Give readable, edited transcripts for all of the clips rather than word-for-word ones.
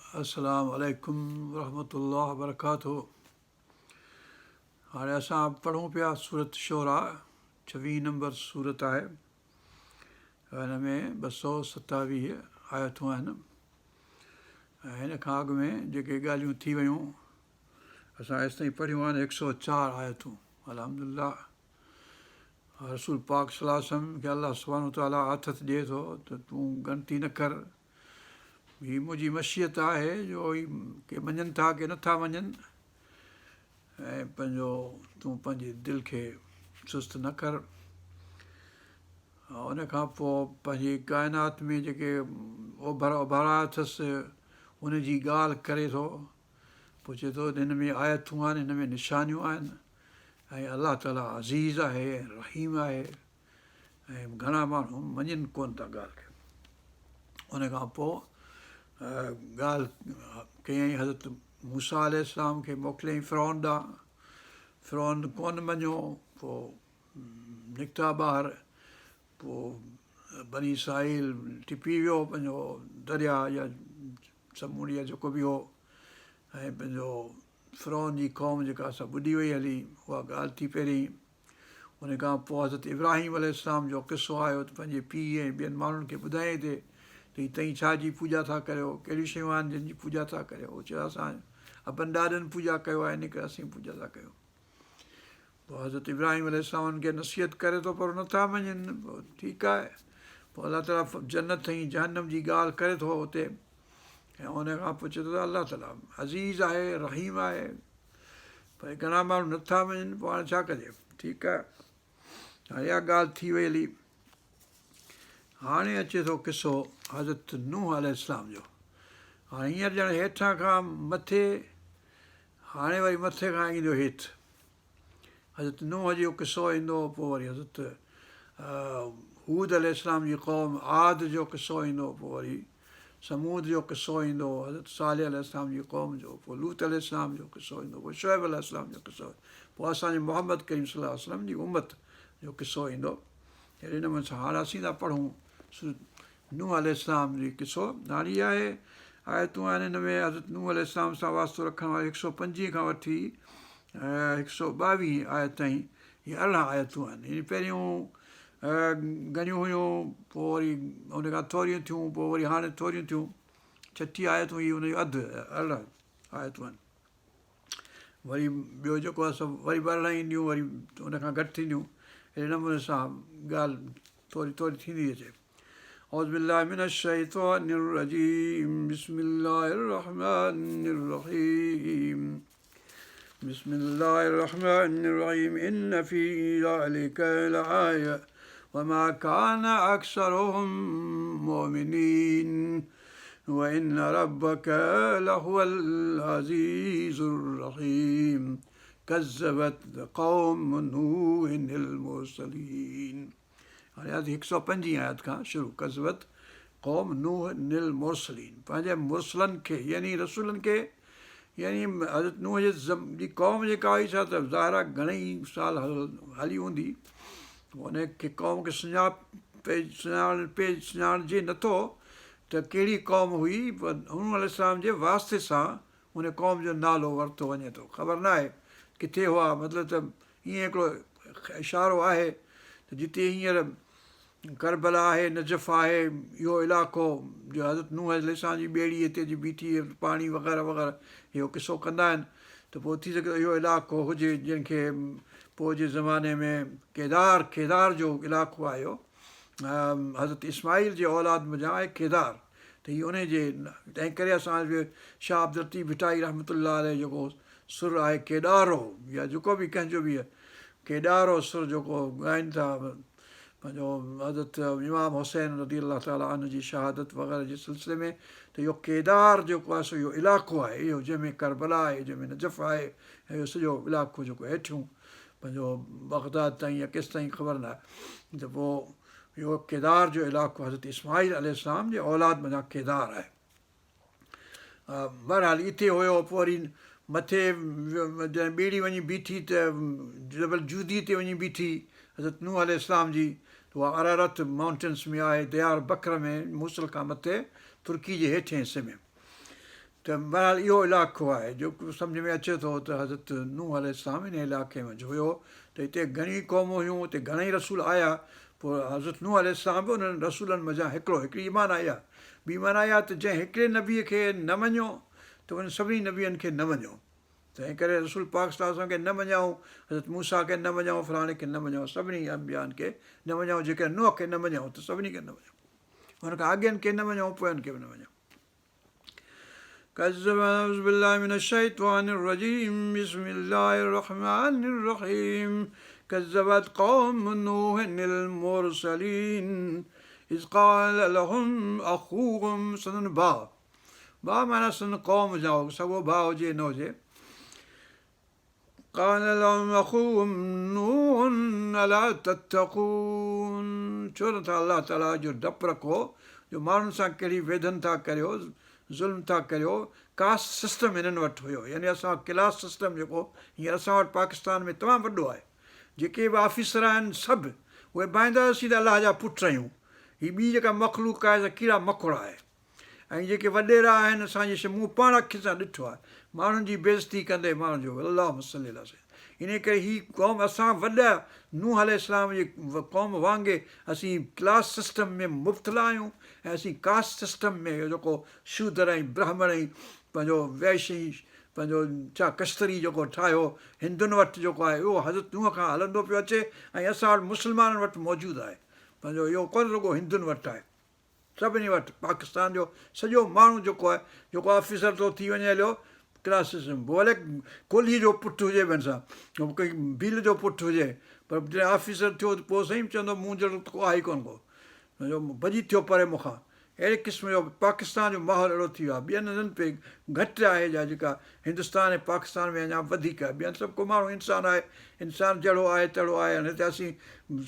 अस्सलामु अलैकुम वरहमतुल्लाहि वबरकातुहू। हाणे असां पढ़ूं पिया सूरत शोरा, 26 नंबर सूरत आहे। हिन में 227 आयतूं आहिनि ऐं हिन खां अॻु में जेके ॻाल्हियूं थी वियूं असां हेसि ताईं पढ़ियूं आहिनि 104 आयतूं। अल्हम्दुलिल्लाह, रसूल पाक सल्लल्लाहु अलैहि वसल्लम खे अलाह सुब्हानहु व तआला आथत ॾिए थो त तूं गिनती न कर, हीअ मुंहिंजी मशीयत आहे जो के मञनि था के नथा मञनि, ऐं तूं पंहिंजे दिलि खे सुस्त न कर। उन खां पोइ पंहिंजी काइनात में जेके उभारा अथसि उनजी ॻाल्हि करे थो, पोइ चए थो हिन में आयतूं आहिनि, हिन में निशानियूं आहिनि, ऐं अलाह ताला अज़ीज़ आहे ऐं रहीम आहे, ऐं घणा माण्हू मञनि कोन था ॻाल्हि खे। उन खां पोइ ॻाल्हि कयईं हज़रत मूसा अलैहिस्सलाम खे मोकिलियईं फ़िरौन ॾांहुं। फ़िरौन कोन मञियो, पोइ निकिता ॿाहिरि, पोइ बनी इसराईल टिपी वियो पंहिंजो दरिया या समुंड या जेको बि हो, ऐं पंहिंजो फ़िरौन जी क़ौम जेका सा ॿुॾी वई हली, उहा ॻाल्हि थी पहिरीं। उन खां पोइ हज़रत इब्राहिम अलैहिस्सलाम जो किसो आयो त पंहिंजे पीउ ऐं ॿियनि माण्हुनि खे ॿुधाए थिए त हीअ तव्हीं छाजी पूॼा था करियो, कहिड़ियूं शयूं आहिनि जिन जी पूॼा था करियो। उहो चयो असां अपनि ॾाॾनि पूॼा कयो आहे, इन करे असीं पूॼा था कयूं। पोइ हज़रत इब्राहिम अलैहिस्सलाम उन्हनि खे नसीहत करे थो पर नथा मञनि। पोइ ठीकु आहे, पोइ अलाह ताला जन्नत ऐं जहन्नम जी ॻाल्हि करे थो हुते, ऐं उन खां पोइ चए थो त अलाह ताला अज़ीज़ आहे, रहीम आहे, भई घणा माण्हू नथा मञनि, पोइ हाणे छा कजे। ठीकु आहे, हाणे इहा ॻाल्हि थी वई हली। हाणे अचे थो किसो हज़रत नूह अलैहिस्सलाम जो। हाणे हींअर ॼण हेठां खां मथे, हाणे वरी मथे खां ईंदो हेठि। हज़रत नूह जो किसो ईंदो, पोइ वरी हज़रत हूद अलैहिस्सलाम जी क़ौम आद जो किसो ईंदो, पोइ वरी समूद जो किसो ईंदो, हज़रत सालेह अलैहिस्सलाम जी क़ौम जो, पोइ लूत अलैहिस्सलाम जो किसो ईंदो, पोइ शुएब अलैहिस्सलाम जो किसो, पोइ असांजे मोहम्मद करीम सल्लल्लाहु अलैहि वसल्लम जी उम्मत जो किसो ईंदो। अहिड़े नमूने सां हाणे असीं था पढ़ूं नूह अलैहिस्सलाम जी किसो। हाणे इहा आहे आयतूं आहिनि हिन में हज़रत नूह अलैहिस्सलाम सां वास्तो रखण वारी 125 खां वठी 122 आयत ताईं, इहे 18 आयतूं आहिनि। हीअ पहिरियों घणियूं हुयूं, पोइ वरी उन खां थोरियूं थियूं, पोइ वरी हाणे थोरियूं थियूं। 36 आयतूं इहे हुनजो अधु 18 आयतूं आहिनि। वरी ॿियो जेको आहे सभु वरी 18 ईंदियूं, वरी उन खां घटि थींदियूं। अहिड़े नमूने सां ॻाल्हि थोरी थोरी थींदी अचे। औज़ु बिल्लाहि मिनश शैतानिर रजीम, बिस्मिल्लाहिर रहमानिर रहीम, बिस्मिल्लाहिर रहमानिर रहीम, इन्न फी ज़ालिका लआया वमा काना अक्सरुहुम मुमिनीन व इन्न रब्बका लहुवल अज़ीज़ुर रहीम, कज़्ज़बत क़ौम नूहिल मुरसलीन। हाणे आयत 125 आयत खां शुरू। कज़्ज़बत क़ौम नूहिल मुरसलीन, पंहिंजे मुरसलनि खे यानी रसूलनि खे, यानी हज़रत नूह जी क़ौम जेका हुई, छा त ज़ाहिर आहे घणेई साल हली हूंदी, उन खे क़ौम खे सुञाणिजे नथो त कहिड़ी क़ौम हुई, पर नूह अलैहिस्सलाम जे वास्ते सां उन क़ौम जो नालो वरितो वञे थो। ख़बर न आहे किथे हुआ, मतिलबु त ईअं हिकिड़ो इशारो आहे त जिते हींअर करबला आहे, नजफ़ आहे, इहो इलाइक़ो जो हज़रत नूह अलैहिस्सलाम जी ॿेड़ी हिते जी बीठी, पाणी वग़ैरह वग़ैरह इहो किसो कंदा आहिनि, त पोइ थी सघे इहो इलाइक़ो हुजे जंहिंखे पोइ जे ज़माने में केदार जो इलाइक़ो आहे इहो, हज़रत इस्माईल जे औलाद मञा आहे केदार, त हीअ उनजे तंहिं करे असांजे शाह अब्दुल लतीफ़ भिटाई रहमतुल्लाह अलैह जेको सुर आहे केदारो, या जेको बि कंहिंजो बि केदारो सुर जेको ॻाइनि था, पंहिंजो हज़रत इमाम हुसैन रज़ी अलाह ताला अन जी शहादत वग़ैरह जे सिलसिले में, त इहो केदार जेको आहे सो इहो इलाइक़ो आहे इहो, जंहिंमें करबला आहे, जंहिंमें नजफ़ आहे, ऐं इहो सॼो इलाइक़ो जेको हेठियूं पंहिंजो बग़दाद ताईं या केसि ताईं ख़बर न आहे, त पोइ इहो केदार जो इलाइक़ो हज़रत इस्माईल अलैहिस्सलाम जे औलाद मञा केदार आहे। बहरहाल हिते हुयो, पोइ वरी मथे जॾहिं ॿेड़ी वञी बीठी त जबल जूदी ते वञी बीठी हज़रत नूह अलैहिस्सलाम जी, त उहा अरारत माउंटेन्स में आहे, दयार बकर में, मूसल खां मथे तुर्की जे हेठिएं हिसे में। त बहरहाल इहो इलाइक़ो आहे जेको सम्झ में अचे थो त हज़रत नूह अलैहिस्सलाम इन इलाइक़े में हुयो त हिते घणी क़ौमूं हुयूं हिते घणेई रसूल आया पोइ हज़रत नूह अलैहिस्सलाम बि उन्हनि रसूलनि मज़ा हिकिड़ी ईमान आई आहे ॿी ईमान आई आहे त जंहिं हिकिड़े नबीअ खे न मञियो त उन सभिनी नबियनि खे न मञियो तंहिं करे रसूल पाक सल्लल्लाहु अलैहि वसल्लम खे न मञूं हज़रत मूसा खे न मञूं फलाणे खे न मञूं सभिनी अंबियानि खे न मञूं जेके नूह खे न मञूं त सभिनी खे न मञूं हुनखां अॻियनि खे न मञूं पोयनि खे बि न मञूं أعوذ بالله من الشيطان الرجيم بسم الله الرحمن الرحيم كذبت قوم نوح المرسلين إذ قال لهم أخوهم سن با माना सन क़ौम जाओ सॻो भाउ हुजे न हुजे قال لهم أخوهم نوح ألا تتقون छो नथा अलाह ताला जो डपु रखो जो माण्हुनि सां कहिड़ी वेधनि था करियो ज़ुल्म था करियो कास्ट सिस्टम हिननि वटि हुयो यानी असां क्लास सिस्टम जेको हींअर असां वटि पाकिस्तान में तमामु वॾो आहे जेके बि ऑफिसर आहिनि सभु उहे बाईंदासीं त अलाह जा पुट आहियूं हीअ ॿी जेका मख़लूक आहे त कीड़ा मकोड़ा आहे ऐं जेके वॾेरा आहिनि असांजे मूं पाण अखि सां ॾिठो आहे माण्हुनि जी बेइज़ती कंदे माण्हुनि जो अलाह मसले इन करे हीअ क़ौम असां वॾा नूह अलैहिस्सलाम जी क़ौम वांगुरु असीं क्लास सिस्टम में मुब्तला आहियूं ऐं असीं कास्ट सिस्टम में जेको शूद्र ऐं ब्राह्मण ऐं पंहिंजो वैश्य पंहिंजो छा कश्तरी जेको ठाहियो हिंदुनि वटि जेको आहे उहो हज़रत नूह खां हलंदो पियो अचे ऐं असां वटि मुस्लमाननि वटि मौजूदु आहे पंहिंजो इहो कोन रुॻो हिंदुनि वटि आहे सभिनी वटि पाकिस्तान जो सॼो माण्हू जेको आहे जेको ऑफिसर थो थी वञे हलियो क्लास सिस्टम भले कोहली जो पुटु हुजे ॿियनि सां कोई भील जो पुटु हुजे पर जॾहिं ऑफिसर थियो त पोइ सही चवंदो मूं जहिड़ो को आहे ई कोन को भॼी थियो परे मूंखां अहिड़े क़िस्म जो पाकिस्तान जो माहौल अहिड़ो थी वियो आहे ॿियनि हंधनि पे घटि आहे जा जेका हिंदुस्तान ऐं पाकिस्तान में अञा वधीक आहे ॿियनि सभु को माण्हू इंसानु आहे इंसानु जहिड़ो आहे तहिड़ो आहे हिते असीं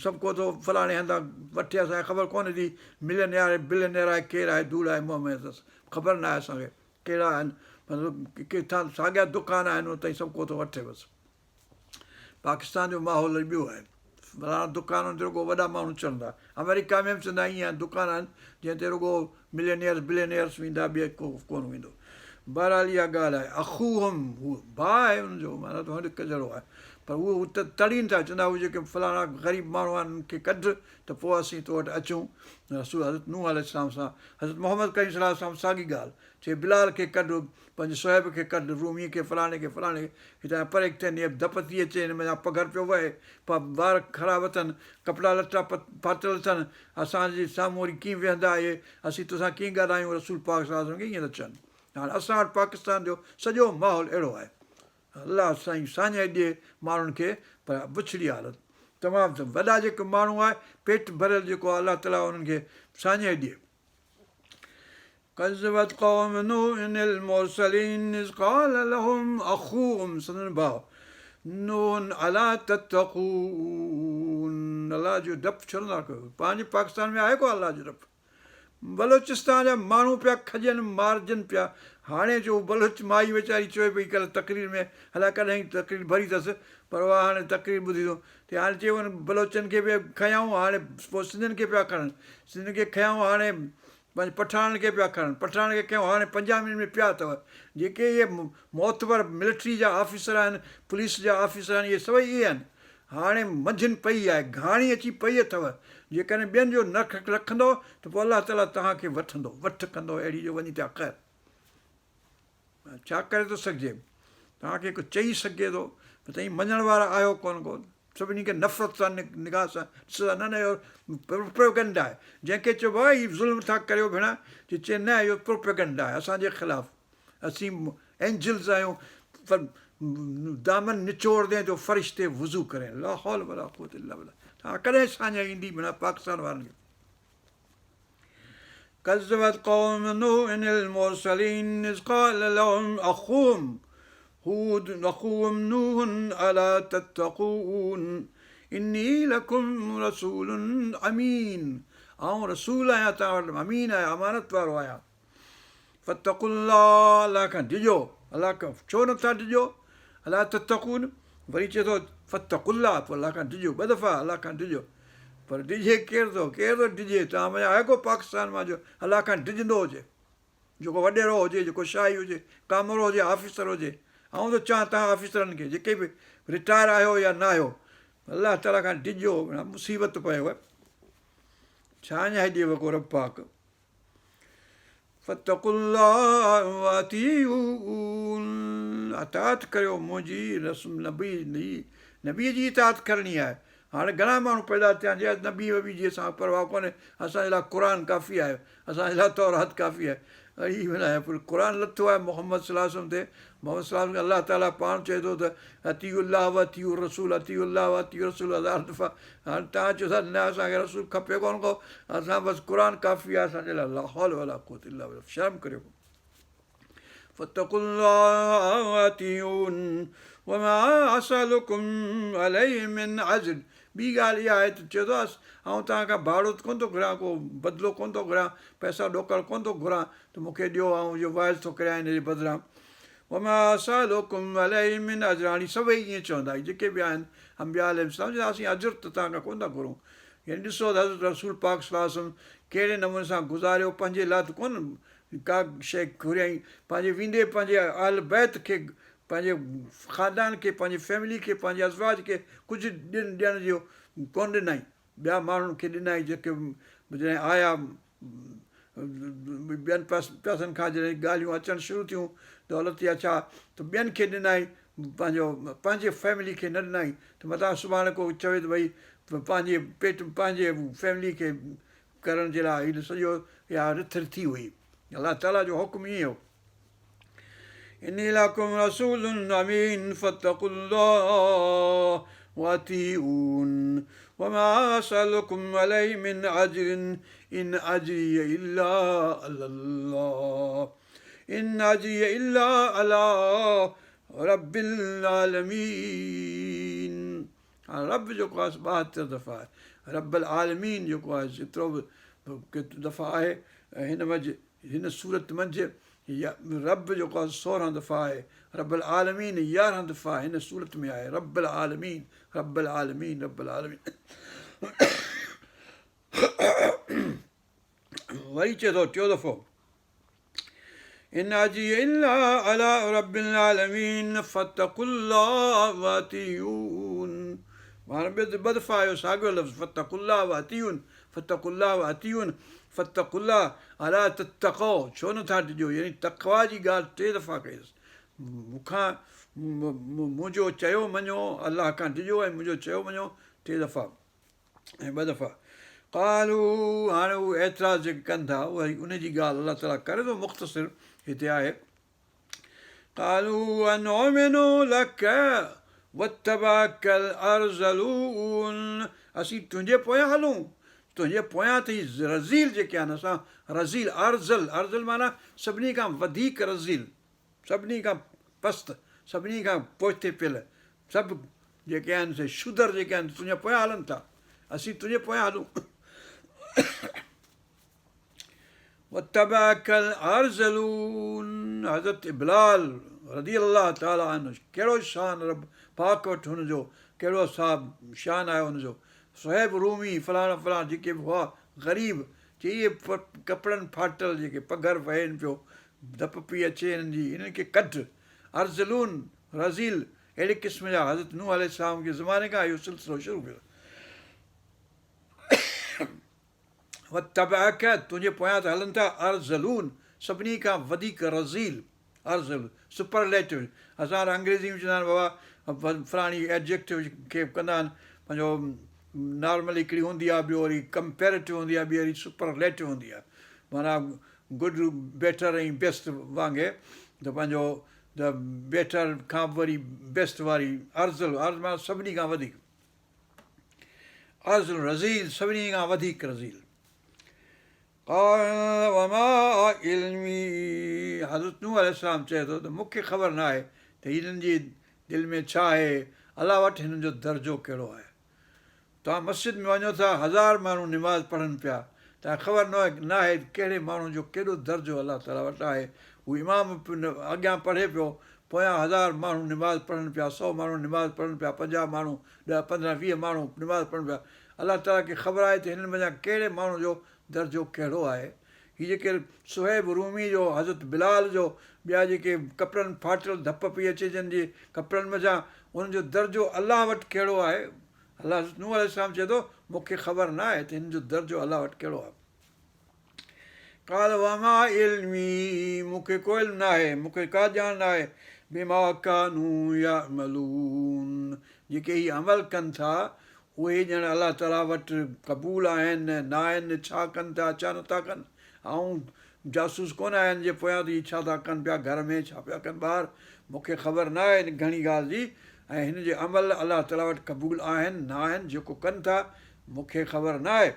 सभु को थो फलाणे हंधा वठी असांखे ख़बर कोन्हे थी मिलियनियर आहे बिलियनियर आहे केरु आहे धूड़ आहे मुंहं में अथसि ख़बर न आहे असांखे कहिड़ा आहिनि मतिलबु किथां साॻिया दुकान आहिनि उतां सभु को थो वठे बसि पाकिस्तान जो माहौल ॿियो आहे फलाणा दुकान ते रुॻो वॾा माण्हू चवंदा अमेरिका में बि चवंदा ईअं दुकान आहिनि जंहिं ते रुॻो मिलियनियर्स बिलियनियर्स वेंदा ॿिए को कोन वेंदो बहरहाल इहा ॻाल्हि आहे अख़ूहम हू भाउ आहे हुनजो माना त हिकु जहिड़ो आहे पर उहो त तड़ीनि था चवंदा उहे जेके फलाणा ग़रीब माण्हू आहिनि उन्हनि खे कढु त पोइ असीं तो वटि अचूं रसूल हज़रत नूह अलैहिस्सलाम सां हज़रत मोहम्मद करीम सलाहु सां साॻी ॻाल्हि चए बिलाल खे कढु पंहिंजे सोहेब खे कढु रूमीअ खे फलाणे हितां परे थियनि धप थी अचे हिन में पघर पियो वहे वार ख़राबु अथनि कपिड़ा लटा फाटल अथनि असांजे साम्हूं वरी कीअं वेहंदा इहे असीं तोसां कीअं ॻाल्हायूं रसूल पाक सलाहु खे ईअं था चवनि हाणे असां वटि पाकिस्तान जो सॼो माहौल अहिड़ो आहे अलाह साईं साञे ॾिए माण्हुनि खे पर बुछड़ी हालति तमामु वॾा जेके माण्हू आहे पेट भरियल जेको आहे अलाह ताला उन्हनि खे साञे ॾिए كذبت قوم نوح المرسلين إذ قال لهم أخوهم سن भाउ नूह अला तत्तकून अलाह जो डपु छो नथा कयो पंहिंजे पाकिस्तान में आहे को अलाह जो डपु बलोचिस्तान जा माण्हू पिया खजनि मारजनि पिया हाणे जो बलोच माई वीचारी चवे पई कल्ह तकरीर में अलाए कॾहिं तकरीर भरी अथसि पर उहा हाणे तकरीर ॿुधी थो त हाणे चयो वञे बलोचनि खे बि खयाऊं हाणे पोइ सिंधियुनि खे पिया खणनि सिंधियुनि खे खयाऊं हाणे पंहिंजे पठाणनि खे पिया खणनि पठाण खे कयूं हाणे पंजाबियुनि में पिया अथव जेके इहे मोतबर मिलिट्री जा ऑफिसर आहिनि पुलिस जा ऑफिसर आहिनि इहे सभई इहे आहिनि हाणे मंझंदि पई आहे घाणी अची पई अथव जेकॾहिं ॿियनि जो न रखंदो त पोइ अलाह ताला तव्हांखे वठि कंदो अहिड़ी जो वञी था ख़ैरु छा करे थो सघिजे तव्हांखे कुझु चई सघे थो त तई मञण वारा आहियो कोन सभिनी खे नफ़रत सां निगाह सां ॾिसंदा न इहो प्रोपेगेंडा आहे जंहिंखे चइबो आहे हीउ ज़ुल्म था करियो भेण चए न इहो प्रोपेगेंडा आहे असांजे ख़िलाफ़ु असीं एंजल्स आहियूं पर दामन निचोड़दे जो फ़रिश्ते वुज़ू करे लाहौल भला क़ुव्वत इल्ला बिल्लाह तव्हां कॾहिं साञा ईंदी भेण पाकिस्तान वारनि खे كذبت قوم نوح المرسلين إذ قال لهم أخوهم هود أخوهم نوح ألا تتقون إني لكم رسول أمين ऐं रसूल आहियां तव्हां वटि अमीन आहियां अमानत वारो आहियां फतक़ु अलाह खां डिॼो अलाह खां छो नथा डिॼो अलाह ततक़ून वरी चए थो फतक़ुल्लाह पोइ अलाह खां डिॼो ॿ दफ़ा अलाह खां डिॼो पर डिॼे केरु थो डिॼे तव्हां वञा आहे को पाकिस्तान मां जो अलाह खां डिॼंदो हुजे जेको वॾेरो हुजे, जेको शाही हुजे, कामरो हुजे, ऑफिसर हुजे, ऐं त चवां तव्हां ऑफिसरनि खे जेके बि रिटायर आहियो या न आहियो, अलाह ताला खां डिॼो, मुसीबत पयो आहे। छा अञा हेॾे वॻो रब पाक अतात करियो मुंहिंजी रस्म नबीअ जी इताद करणी आहे। हाणे घणा माण्हू पैदा थिया जे नबी वबी जी असां परवाह कोन्हे, असांजे लाइ क़ुर काफ़ी आहे, असांजे लाइ तौरात काफ़ी आहे। अहिड़ी माना क़ुर लथो आहे मोहम्मद सलाह ते। मोहम्मद सलाह अलाह ताला पाण चए थो त अतीउल्लाह व अतीउ रसूल, अतीउल्लाह व अतीउ रसूल हज़ार दफ़ा। हाणे तव्हां चओ था न असांखे रसूल खपे कोन को, असां बसि क़ुर काफ़ी आहे असांजे लाइ। ला हौल वला कुव्वत इल्ला बिल्लाह। शर्म करियो। फत्तकुल्लाह व अतीउन वमा असअलुकुम अलैहि मिन अज्र। ॿी ॻाल्हि इहा आहे त चए थो ऐं तव्हां खां भाड़ो कोन थो घुरां, को बदिलो कोन थो घुरां, पैसा ॾोकड़ कोन थो घुरां त मूंखे ॾियो, ऐं इहो वाइज़ थो करियां हिन जे बदिरां। वमा असअलुकुम अलैहि मिन अज्र। हाणे सभई ईअं चवंदा, जेके बि आहिनि अंबिया अलैहिस्सलाम, असीं अजुर त तव्हां खां कोन था घुरूं। यानी ॾिसो त हज़रत रसूल पाक सल्लल्लाहु अलैहि वसल्लम कहिड़े नमूने सां गुज़ारियो, पंहिंजे लाइ त कोन का शइ घुरियईं, पंहिंजे वेंदे पंहिंजे अहल बैत खे, पंहिंजे ख़ानदान खे, पंहिंजे फैमिली खे, पंहिंजे अज़वाज खे कुझु ॾियण जो कोन ॾिनई। ॿिया माण्हुनि खे ॾिनई जेके जॾहिं आया ॿियनि पासनि खां जॾहिं ॻाल्हियूं अचणु शुरू थियूं दौलत या छा, त ॿियनि खे ॾिनई, पंहिंजे फैमिली खे न ॾिनई। त मथां सुभाणे को चवे त भई पंहिंजे पंहिंजे फैमिली खे करण जे लाइ हीअ सॼो इहा रिथ थी हुई। अलाह ताला जो हुकुम ईअं हो। इन्नी लकुम रसूलुन अमीन फत्तकुल्लाह व अतीउन वमा असअलुकुम अलैहि मिन अज्रिन इन अज्रिय इल्ला अल्लाह अला रब्बिल आलमीन। हाणे रब जेको आहे 72 दफ़ा आहे। रब्बुल आलमीन जेको आहे जेतिरो बि दफ़ा आहे हिन सूरत मंझि, रब जेको आहे 16 दफ़ा आहे। रब्बुल आलमीन 11 दफ़ा हिन सूरत में आहे। रब्बुल आलमीन, रब्बुल आलमीन, रब्बुल आलमीन। वरी चए थो टियों दफ़ो, इन अज्रिय इल्ला अला रब्बिल आलमीन फत्तकुल्लाह व अतीउन। हाणे ॿ दफ़ा आयो साॻियो लफ़्ज़, फत्तकुल्लाह व अतीउन, फत्तकुल्लाह व अतीउन, फत्तकुल्लाह अला तत्तक़ौ, छो नथा ॾिजो। यानी तक़वा जी ॻाल्हि 3 दफ़ा कईसि। मूंखां मुंहिंजो चयो मञो, अलाह खां ॾिजो, ऐं मुंहिंजो चयो मञो 3 दफ़ा ऐं 2 दफ़ा। कालू, हाणे उहे एतिराज़ जेके कनि था वरी उनजी ॻाल्हि अलाह ताला करे थो मुख़्तसिर हिते आहे। कालू अनुमिनु लक वत्तबाअकल अरज़लून। असीं तुंहिंजे पोयां हलूं, तुंहिंजे पोयां त हीअ रज़ील जेके आहिनि, असां रज़ील अर्ज़ल, अर्ज़ल माना सभिनी खां वधीक रज़ील, सभिनी खां पस्त, सभिनी खां पोइते पियल, सभु जेके आहिनि से शूदर जेके आहिनि तुंहिंजे पोयां हलनि था, असीं तुंहिंजे पोयां हलूं। वत्तबाअकल अर्ज़लून। हज़रत बिलाल रज़ी अलाह ताला अन्हु, कहिड़ो शान रब पाक वटि हुनजो, कहिड़ो साहब शान आहे हुनजो। सुहैब रूमी फलाणा फलाणा जेके बि हुआ ग़रीब, चई इहे कपिड़नि फाटल जेके पघर वहेनि पियो, धप पई अचे हिननि जी, हिननि खे कढ। अर्ज़लून रज़ील अहिड़े क़िस्म जा हज़रत नूह अलैहिस्सलाम जे ज़माने खां इहो सिलसिलो शुरू कयो। वत्तबाअक, तुंहिंजे पोयां त हलनि था अर्ज़लून, सभिनी खां वधीक रज़ील। अर्ज़ल सुपरलेटिव, असां वटि अंग्रेज़ी में चवंदा आहिनि बाबा फलाणी एडजेक्टिव खे कंदा आहिनि, पंहिंजो नॉर्मल हिकिड़ी हूंदी आहे, ॿियो वरी कंपेरेटिव हूंदी आहे, ॿी वरी सुपरलेटिव हूंदी आहे। माना गुड, बेटर ऐं बेस्ट वांगुरु, त पंहिंजो द बेटर खां वरी बेस्ट वारी अर्ज़ल, अर्ज़ माना सभिनी खां वधीक, अर्ज़ल रज़ील, सभिनी खां वधीक रज़ील। हज़रत नूह अलैहिस्सलाम चए थो त मूंखे ख़बर न आहे त हिननि जी दिलि में छा आहे, अलाह वटि हिननि जो दर्जो कहिड़ो आहे। तव्हां मस्जिद में वञो था, 1000 माण्हू निमाज़ पढ़नि पिया, तव्हांखे ख़बर न आहे कहिड़े माण्हू जो केॾो दर्जो अलाह ताला वटि आहे। हू इमाम अॻियां पढ़े पियो, पोयां 1000 माण्हू निमाज़ पढ़नि पिया, 100 माण्हू निमाज़ पढ़नि पिया, 50 माण्हू, 10, 15, 20 माण्हू निमाज़ पढ़नि पिया। अलाह ताला खे ख़बर आहे त हिननि वञा कहिड़े माण्हू जो दर्जो कहिड़ो आहे। हीअ जेके सुहैब रूमी जो, हज़रत बिलाल जो, ॿिया जेके कपिड़नि फाटल धप पई अचे जंहिं जे कपिड़नि मथां, उन्हनि जो दर्जो अलाह वटि कहिड़ो आहे। अलाह नूह अलैहिस्सलाम चए थो मूंखे ख़बर न आहे त हिन जो दर्जो अलाह वटि कहिड़ो आहे। काल वमा इल्मी, मूंखे को इल्मु न आहे, मूंखे का ॼाण न आहे। बिमा कानू यामलून, जेके हीअ अमल कनि था उहे ॼण अलाह ताला वटि क़बूल आहिनि न आहिनि, छा कनि था छा नथा कनि। ऐं जासूस कोन आहिनि जे पोयां त छा था कनि पिया घर में, छा पिया कनि ॿार, मूंखे ख़बर न आहे हिन घणी ॻाल्हि जी। ऐं हिन जे अमल अलाह ताला वटि क़बूल आहिनि न आहिनि, जेको कनि था मूंखे ख़बर न आहे।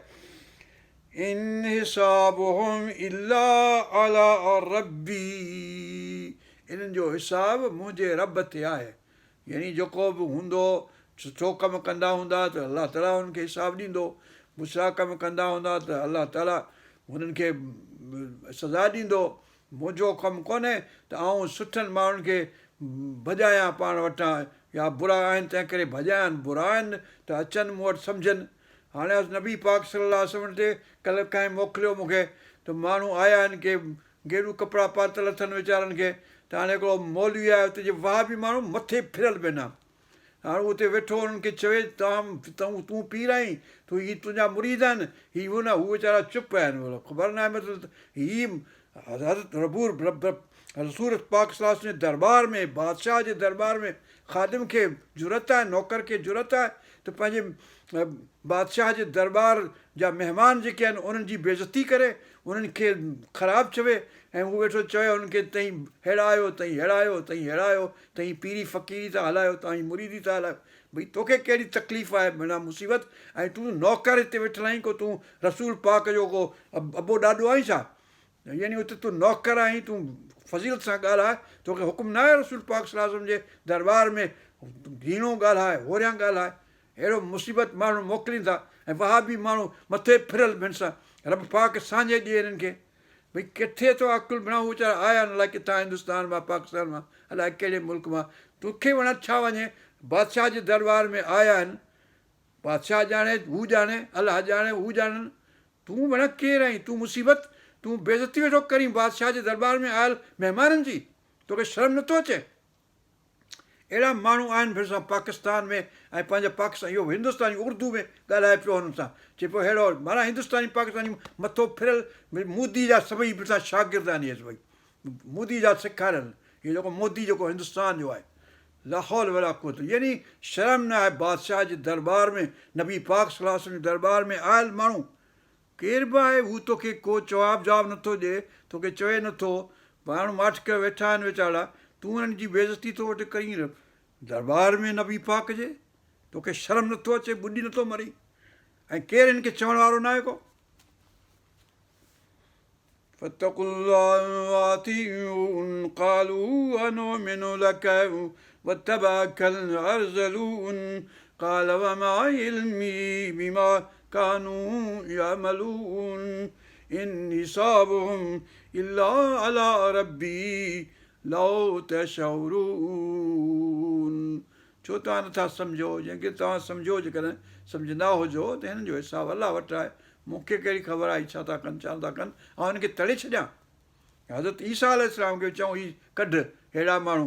इन हिसाबुहुम इल्ला अला रब्बी, इन्हनि जो हिसाबु मुंहिंजे रब ते आहे। यानी जेको बि हूंदो, सुठो कमु कंदा हूंदा त अलाह ताला हुननि खे हिसाबु ॾींदो, बुछड़ा कमु कंदा हूंदा त अलाह ताला हुननि खे सज़ा ॾींदो। मुंहिंजो कमु कोन्हे त आउं सुठनि माण्हुनि खे भॼायां पाण वटां, या बुरा आहिनि तंहिं करे भॼाइनि, बुरा आहिनि त अचनि मूं वटि सम्झनि। हाणे नबी पाक सल्लल्लाहु अलैहि वसल्लम ते कल्ह कंहिं मोकिलियो मूंखे, त माण्हू आया आहिनि के गेरू कपिड़ा पातल अथनि वीचारनि खे, त हाणे हिकिड़ो मौलवी आहे उते जे वहाबी माण्हू मथे फिरियल वेंदा। हाणे उते वेठो उन्हनि खे चवे तूं पीर आहीं, तूं हीअ तुंहिंजा मुरीद आहिनि, हीअ हू न, हू वीचारा चुप आहिनि, ख़बर न आहे मतिलबु हीअ हज़रत रसूल पाक सल्लल्लाहु अलैहि वसल्लम जे दरबार में, बादशाह जे दरबार में ख़ादिम खे ज़रूरत आहे, नौकर खे ज़रूरत आहे त पंहिंजे बादशाह जे दरबार जा महिमान जेके आहिनि उन्हनि जी बेइज़ती करे, उन्हनि खे ख़राबु चवे, ऐं हू वेठो चवे उन्हनि खे तई हेड़ायो तई हेड़ायो तई हेड़ायो, तई पीरी फ़क़ीरी था हलायो, तव्हांजी मुरीदी था हलायो। भई तोखे कहिड़ी तकलीफ़ आहे माना मुसीबत, ऐं तूं नौकर हिते वेठल आहीं, को तूं रसूल पाक जो को अबो ॾाॾो आहीं छा? यानी उते तूं नौकर आहीं, तूं फज़ीलत सां ॻाल्हाए, तोखे हुकुम न आहे रसूल पाक सल्लल्लाहु अलैहि वसल्लम जे दरबार में घीणो ॻाल्हाए, होरियां ॻाल्हाए। अहिड़ो मुसीबत माण्हू मोकिलीनि था, ऐं वहाबी माण्हू मथे फिरियल ॿियनि सां, रब पाक सांझे ॾिए हिननि खे। भई किथे थो अकुलु बणां, हू वीचारा आया आहिनि अलाए किथां, हिंदुस्तान मां, पाकिस्तान मां, अलाए कहिड़े मुल्क मां, तोखे वण छा वञे, बादशाह जे दरबार में आया आहिनि, बादशाह ॼाणे, हू ॼाणे, अलाह ॼाणे, हू ॼाणनि, तूं वण केरु आहीं, तूं मुसीबत, तूं बेइज़ती वेठो करीं बादशाह जे दरबार में आयल महिमाननि जी, तोखे शर्म नथो अचे? अहिड़ा माण्हू आहिनि भरिसां पाकिस्तान में, ऐं पंहिंजा पाकिस्तान इहो हिंदुस्तानी उर्दू में ॻाल्हाए पियो हुननि सां, चए पियो अहिड़ो माना हिंदुस्तानी पाकिस्तानी मथो फिरियल, मोदी जा सभई भरिसां शागिर्द आहिनि इहे सभई, मोदी जा सेखारियल, इहो जेको मोदी जेको हिंदुस्तान जो आहे, लाहौल वला कुवत, यानी शर्म न आहे बादशाह जे दरबार में, नबी पाक सल्लल्लाहु अलैहि वसल्लम जे दरबार में आयल माण्हू केरु बि आहे, हू तोखे को जवाबु नथो ॾिए, तोखे चवे नथो, माण्हू माठ करे वेठा आहिनि वीचारा, तूं हुननि जी बेइज़ती थो वटि करीं दरबार में नबी पाक जे, तोखे शर्म नथो अचे, ॿुॾी नथो मरी, ऐं केरु हिन खे चवण वारो न आहे को। छो तव्हां नथा सम्झो, जंहिंखे तव्हां सम्झो, जेकॾहिं सम्झंदा हुजो त हिननि जो हिसाबु अलाह वटि आहे, मूंखे कहिड़ी ख़बर आहे छा था कनि छा नथा कनि, ऐं हिनखे तड़े छॾियां। हज़रत ईसा अलैहिस्सलाम खे चऊं हीअ कढ अहिड़ा माण्हू,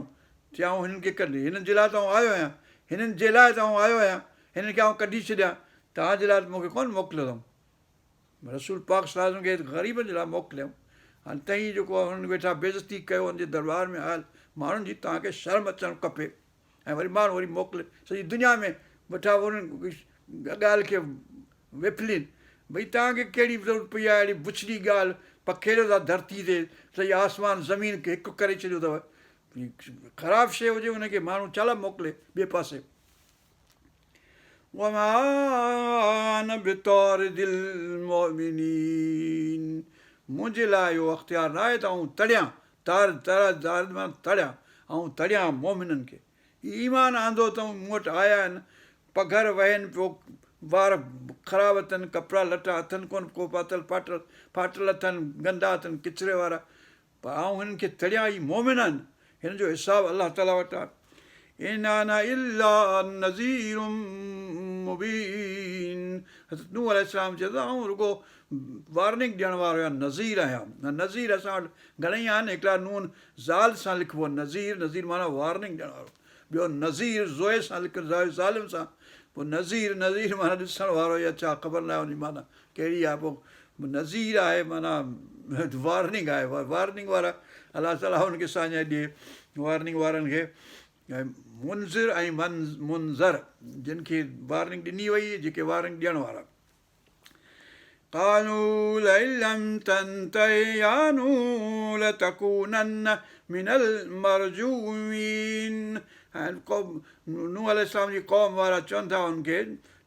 चऊं हिननि खे कढ, हिननि जे लाइ त आउं आयो आहियां, हिननि जे लाइ त आउं आयो आहियां, हिननि खे आउं कढी छॾियां, तव्हांजे लाइ त मूंखे कोन्ह मोकिलियो अथऊं, रसूल पाक सल्लल्लाहु अलैहि वसल्लम खे ग़रीबनि जे लाइ मोकिलियऊं। हाणे तई जेको हुननि वेठा बेइज़ती कयो हुनजे दरबार में आयल माण्हुनि जी, तव्हांखे शर्म अचणु खपे। ऐं वरी माण्हू वरी मोकिले सॼी दुनिया में वेठा उन्हनि ॻाल्हि खे विफलीनि, भई तव्हांखे कहिड़ी ज़रूरत पई आहे अहिड़ी बुछड़ी ॻाल्हि, पखेड़ियो था धरती ते, सॼी आसमान ज़मीन खे हिकु करे छॾियो अथव, ख़राबु शइ हुजे हुनखे माण्हू छा लाइ मोकिले ॿिए पासे। मुंहिंजे लाइ इहो अख़्तियार न आहे त आउं तड़ियां, तड़ियां, ऐं तड़ियां मोमिननि खे। ईमान आंदो अथऊं, मूं वटि आया आहिनि, पघर वहनि पियो, वार ख़राबु अथनि, कपिड़ा लटा अथनि कोन, को पातल फाटल अथनि, गंदा अथनि, किचिरे वारा, पर आउं हिननि खे तड़ियां, ई मोमिन आहिनि, हिन जो हिसाबु अलाह ताला वटि आहे। मुबीन। नूह अलैहिस्सलाम चए थो आउं रुगो वार्निंग ॾियण वारो आहियां, नज़ीर आहियां। नज़ीर असां वटि घणेई आहिनि, हिकिड़ा नून ज़ाल सां लिखिबो नज़ीर, नज़ीर माना वार्निंग ॾियण वारो। ॿियो नज़ीर ज़ोए सां लिख, ज़ालिम सां, पोइ नज़ीर, नज़ीर माना ॾिसण वारो या छा ख़बर न आहे हुनजी माना कहिड़ी आहे। पोइ नज़ीर आहे माना वार्निंग आहे, वार्निंग वारा अलाह ताला हुनखे साञाए ॾिए वार्निंग वारनि खे। ऐं मुंज़िर ऐं मुंज़र जिन खे वार्निंग ॾिनी वई, जेके वार्निंग ॾियण वारा। قالوا لئن لم تنته يا نوح لتكونن من المرجومين। ऐं नूह अलैहिस्सलाम जी क़ौम वारा चवनि था हुनखे,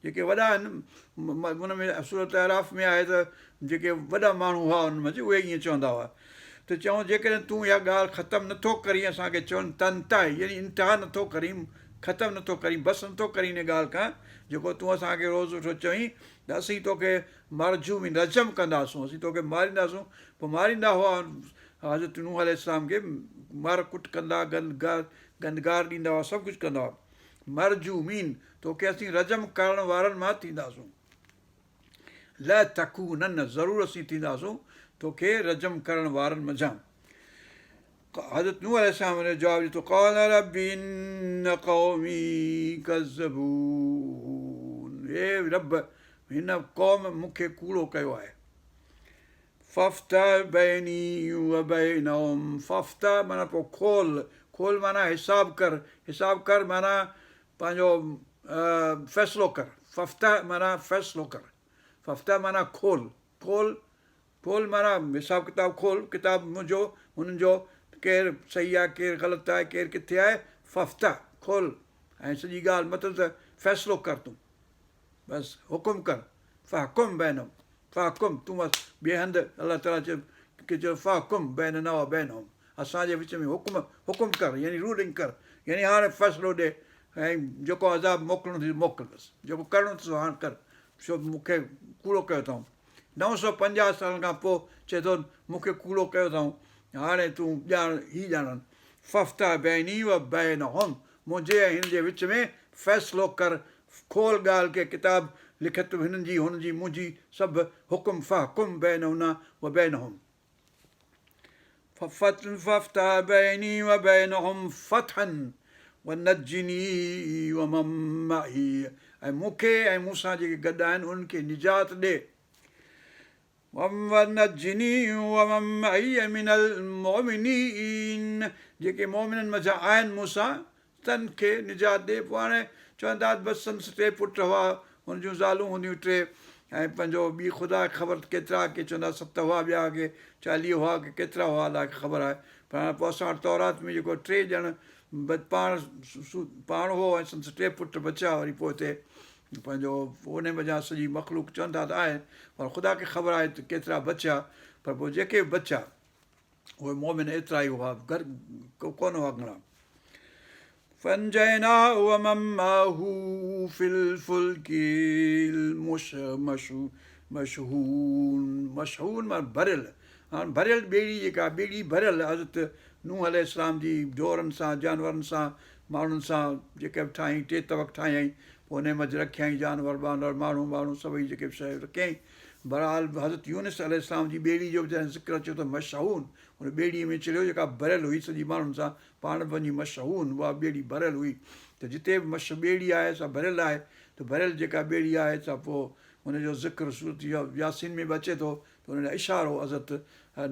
जेके वॾा आहिनि, हुन में सूरत अराफ़ में आहे त जेके वॾा माण्हू हुआ हुन मंझि उहे ईअं चवंदा हुआ त चऊं जेकॾहिं तूं इहा ॻाल्हि ख़तमु नथो करीं, असांखे चवनि तनता यानी इंतिहा नथो करीं, ख़तमु नथो करीं, बसि नथो करीं इन ॻाल्हि खां जेको तूं असांखे रोज़ु वेठो चवईं त असीं तोखे मरजूम रजम कंदासूं, असीं तोखे मारींदासूं। पोइ मारींदा हुआ हज़रत नूह अलैहिस्सलाम खे, मार कुट कंदा, गंदगार ॾींदा हुआ, सभु कुझु कंदा हुआ। मरजूमीन तोखे असीं रजम करण वारनि मां थींदासूं। ल तकू न ज़रूरु असीं थींदासूं तोखे रजम करण वारनि मंझां। हज़रत नूह अलैहिस्सलाम हुन जो जवाबु ॾिठो, क़ाल रब्बी इन्न क़ौमी कज़्ज़बून। हे रब, हिन क़ौम मूंखे कूड़ो कयो आहे। फ़फ्तह बैनी व बैनहुम, फ़फ्तह माना पोइ खोल, खोल माना हिसाब कर, हिसाब कर माना पंहिंजो फ़ैसिलो कर। फ़फ्तह माना फ़ैसिलो कर, फ़फ्तह माना खोल, खोल, खोल माना हिसाब किताब खोल, किताब मुंहिंजो हुननि जो केरु सही आहे, केरु ग़लति आहे, केरु किथे आहे, फ़फ्तह खोल। ऐं सॼी ॻाल्हि मतिलबु त फ़ैसिलो कर तूं, बसि हुकुम कर। फ़हकुम बैनहुम, फ़हकुम तूं बसि ॿिए हंधि अलाह ताला चयो की चयो फ़हकुम बैनना व बैनहुम, असांजे विच में हुकुम कर यानी रूलिंग कर, यानी हाणे फ़ैसिलो ॾे ऐं जेको अज़ाब मोकिलिणो अथई मोकिल, बसि जेको करिणो अथसि हाणे कर, छो मूंखे कूड़ो कयो अथऊं। 950 सालनि खां पोइ चए थो मूंखे कूड़ो कयो अथऊं, हाणे तूं ॼाण ई ॼाणनि। फ़फ्तह बैनी व बैनहुम, मुंहिंजे ऐं हिन जे विच में फ़ैसिलो कर, खोल ॻाल्हि खे, किताब लिखत हिननि जी हुनजी मुंहिंजी सभु हुकुम। फ़हकुम बैनहुना व बैनहुम, फ़फ्तह बैनी व बैनहुम फ़तहन व नज्जिनी व मम मई, ऐं मूंखे ऐं मूंसां जेके गॾु आहिनि उन्हनि खे निजात ॾे। नज्जिनी व मम मई मिनल मोमिनीन, जेके मोमिननि मथां आहिनि मूंसां तन खे निजात ॾे। पोइ हाणे चवनि था बसि संस 3 पुट हुआ, हुन जूं ज़ालूं हूंदियूं 3, ऐं पंहिंजो ॿी ख़ुदा खे ख़बर केतिरा, के चवंदा 7 हुआ, ॿिया के 40 हुआ, के केतिरा हुआ अलाह खे ख़बर आहे। पर हाणे पोइ असां वटि तौरात में जेको 3 ॼण पाण हो ऐं संस 3 पुट बचिया, वरी पोइ हिते पंहिंजो उन वञा सॼी मख़लूक चवंदा त आहे, पर ख़ुदा खे ख़बर आहे त केतिरा बचिया। पर पोइ जेके बि बचिया उहे मोमिन एतिरा ई हुआ, कोन हुआ घणा। فانجيناه ومن معه في الفلك المشحون, मशहून माना भरियल। हाणे भरियल ॿेड़ी जेका ॿेड़ी भरियल हज़रत नूह अलैहिस्सलाम जी ढोरनि सां, जानवरनि सां, माण्हुनि सां जेके बि ठाही, 3 तबक़ ठाहियईं, पोइ उन मंझि रखियईं जानवर वानवर माण्हू सभई जेके बि शइ रखियईं। बहरहाल हज़रत यूनुस अलैहिस्सलाम जी ॿेड़ी जो बि ज़िक्र अचे थो मशहून, हुन ॿेड़ीअ में चलियो जेका भरियल हुई सॼी माण्हुनि सां, पाण बि वञी मशहून, उहा ॿेड़ी भरियल हुई। त जिते बि ॿेड़ी आहे सा भरियल आहे, त भरियल जेका ॿेड़ी आहे सा पोइ हुनजो ज़िक्र सूरत यासीन में बि अचे थो, त हुन जो इशारो हज़रत